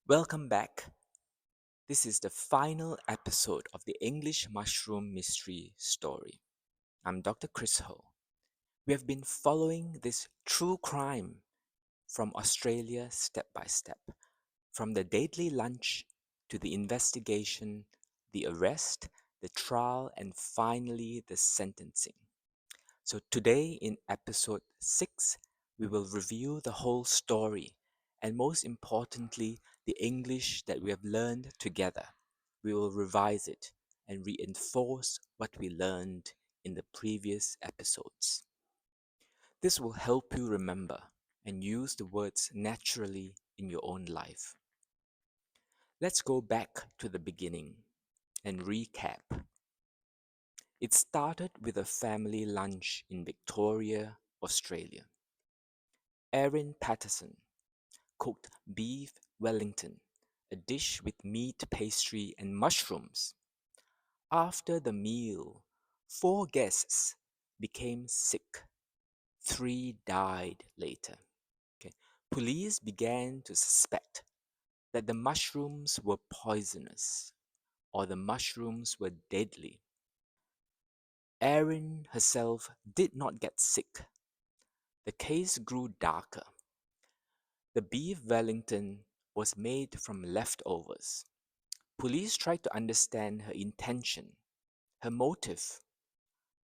Welcome back. This is the final episode of the English Mushroom Mystery Story. I'm Dr. Chris Ho. We have been following this true crime from Australia step by step, from the deadly lunch to the investigation, the arrest, the trial, and finally the sentencing. So, today in episode 6, we will review the whole story and, most importantly, the English that we have learned together. We will revise it and reinforce what we learned in the previous episodes. This will help you remember and use the words naturally in your own life. Let's go back to the beginning and recap. It started with a family lunch in Victoria, Australia. Erin Patterson cooked beef Wellington, a dish with meat pastry and mushrooms. After the meal, 4 guests became sick. 3 died later. Okay. Police began to suspect that the mushrooms were poisonous or the mushrooms were deadly. Erin herself did not get sick. The case grew darker. The beef Wellington was made from leftovers. Police tried to understand her intention, her motive.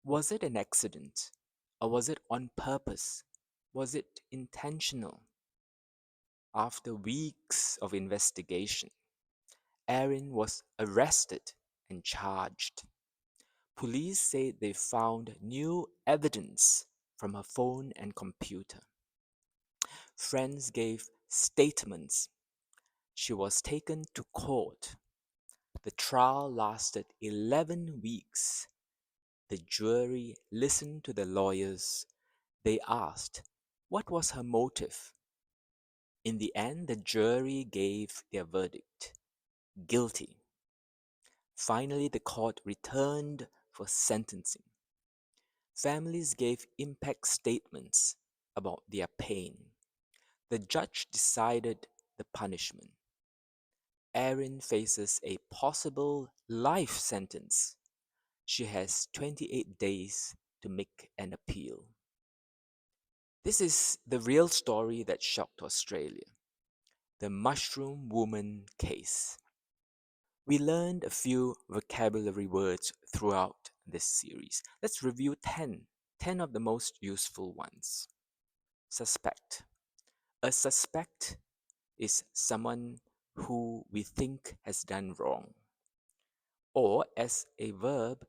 Was it an accident? Or was it on purpose? Was it intentional? After weeks of investigation, Erin was arrested and charged. Police said they found new evidence from her phone and computer. Friends gave statements. She was taken to court. The trial lasted 11 weeks. The jury listened to the lawyers. They asked, what was her motive? In the end, the jury gave their verdict, guilty. Finally, the court returned for sentencing. Families gave impact statements about their pain. The judge decided the punishment. Erin faces a possible life sentence. She has 28 days to make an appeal. This is the real story that shocked Australia, the Mushroom Woman case. We learned a few vocabulary words throughout this series. Let's review 10 of the most useful ones. Suspect. A suspect is someone who we think has done wrong. Or as a verb,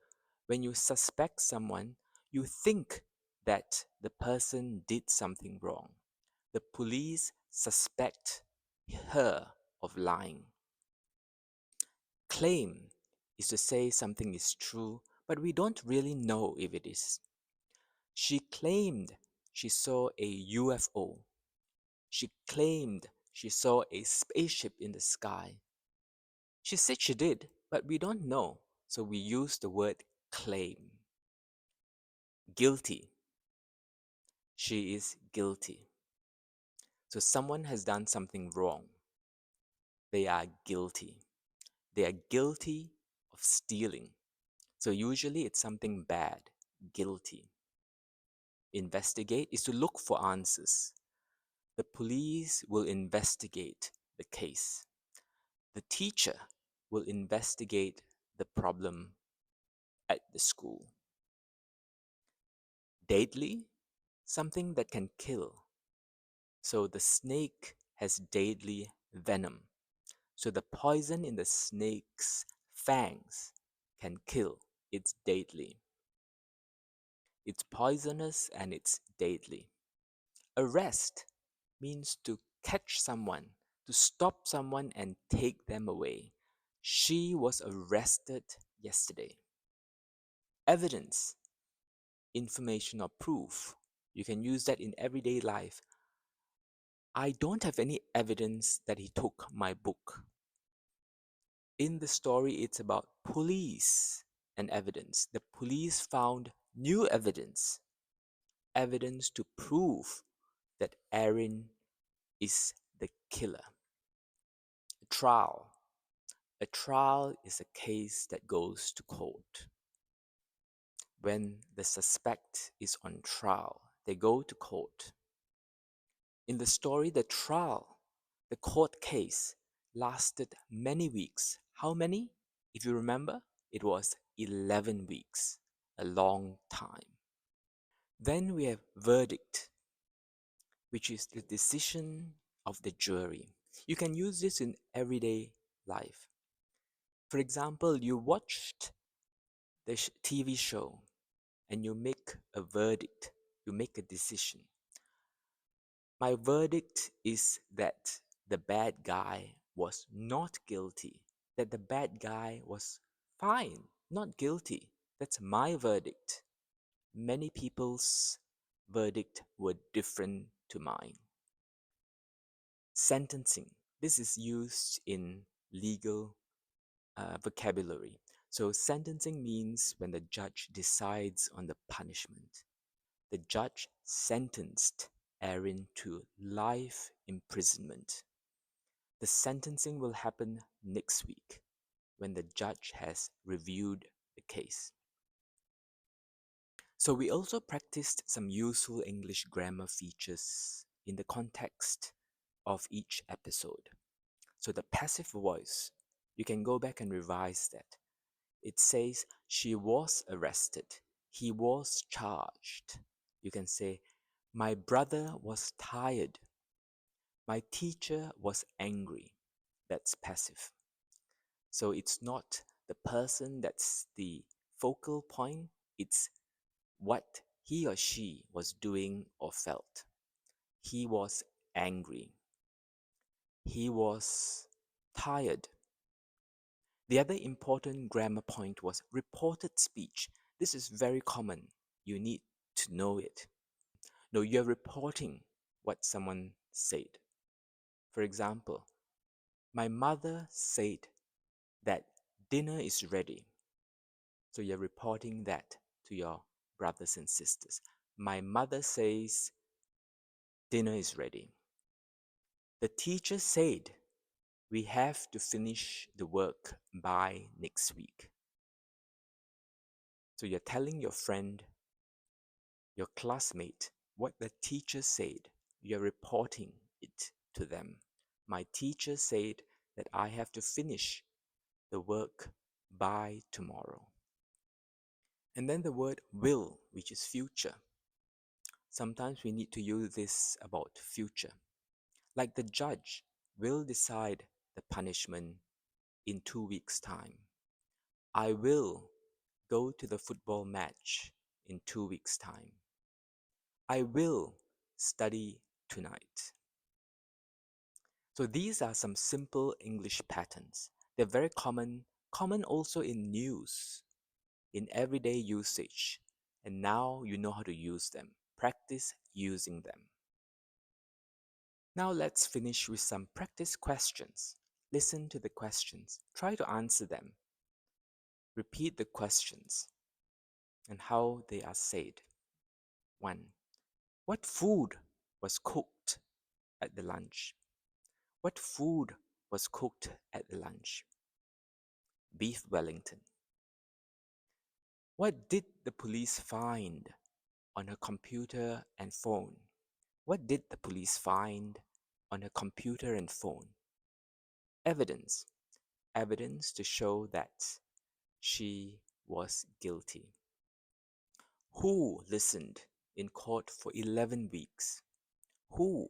when you suspect someone, you think that the person did something wrong. The police suspect her of lying. Claim is to say something is true, but we don't really know if it is. She claimed she saw a UFO. She claimed she saw a spaceship in the sky. She said she did, but we don't know, so we use the word claim. Guilty. She is guilty. So someone has done something wrong. They are guilty. They are guilty of stealing. So usually it's something bad. Guilty. Investigate is to look for answers. The police will investigate the case. The teacher will investigate the problem at the school. Deadly, something that can kill. So the snake has deadly venom. So the poison in the snake's fangs can kill. It's deadly. It's poisonous and it's deadly. Arrest means to catch someone, to stop someone and take them away. She was arrested yesterday. Evidence, information or proof. You can use that in everyday life. I don't have any evidence that he took my book. In the story, it's about police and evidence. The police found new evidence, evidence to prove that Erin is the killer. trial. A trial is a case that goes to court. When the suspect is on trial, they go to court. In the story, the trial, the court case, lasted many weeks. How many? If you remember, it was 11 weeks, a long time. Then we have verdict, which is the decision of the jury. You can use this in everyday life. For example, you watched the TV show and you make a verdict, you make a decision. My verdict is that the bad guy was not guilty, that the bad guy was fine, not guilty. That's my verdict. Many people's verdict were different to mine. Sentencing. This is used in legal vocabulary. So, sentencing means when the judge decides on the punishment. The judge sentenced Aaron to life imprisonment. The sentencing will happen next week when the judge has reviewed the case. So, we also practiced some useful English grammar features in the context of each episode. So, the passive voice, you can go back and revise that. It says, she was arrested. He was charged. You can say, my brother was tired. My teacher was angry. That's passive. So it's not the person that's the focal point, it's what he or she was doing or felt. He was angry. He was tired. The other important grammar point was reported speech. This is very common. You need to know it. No, you're reporting what someone said. For example, my mother said that dinner is ready. So you're reporting that to your brothers and sisters. My mother says dinner is ready. The teacher said we have to finish the work by next week. So you're telling your friend, your classmate, what the teacher said. You're reporting it to them. My teacher said that I have to finish the work by tomorrow. And then the word will, which is future. Sometimes we need to use this about future. Like the judge will decide the punishment in 2 weeks' time. I will go to the football match in 2 weeks' time. I will study tonight. So these are some simple English patterns. They're very common also in news, in everyday usage. And now you know how to use them. Practice using them. Now let's finish with some practice questions. Listen to the questions. Try to answer them. Repeat the questions and how they are said. 1. What food was cooked at the lunch? What food was cooked at the lunch? Beef Wellington. What did the police find on her computer and phone? What did the police find on her computer and phone? Evidence. Evidence to show that she was guilty. Who listened in court for 11 weeks? Who?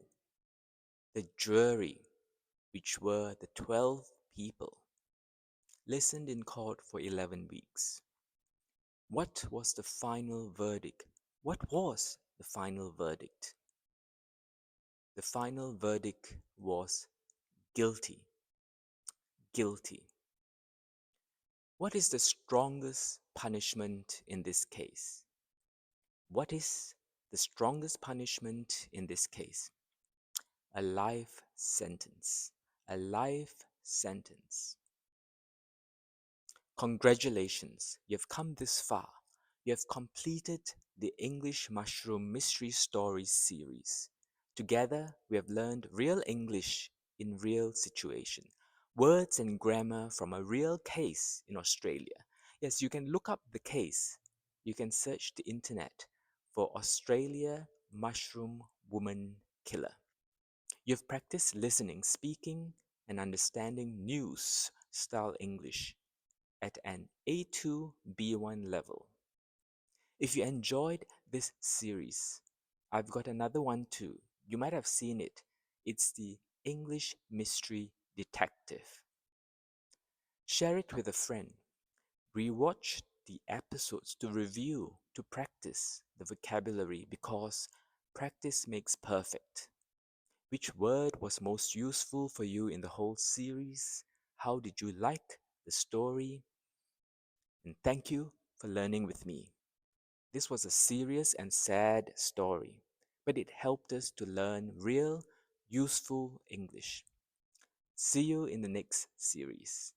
The jury, which were the 12 people, listened in court for 11 weeks. What was the final verdict? What was the final verdict? The final verdict was guilty. Guilty. What is the strongest punishment in this case? What is the strongest punishment in this case? A life sentence. A life sentence. Congratulations, you've come this far. You have completed the English Mushroom Mystery Stories series. Together, we have learned real English in real situation. Words and grammar from a real case in Australia. Yes, you can look up the case. You can search the internet for Australia mushroom woman killer. You've practiced listening, speaking, and understanding news style English at an A2 B1 level. If you enjoyed this series, I've got another one too. You might have seen it. It's the English Mystery Detective. Share it with a friend. Rewatch the episodes to review, to practice the vocabulary because practice makes perfect. Which word was most useful for you in the whole series? How did you like the story? And thank you for learning with me. This was a serious and sad story, but it helped us to learn real, useful English. See you in the next series.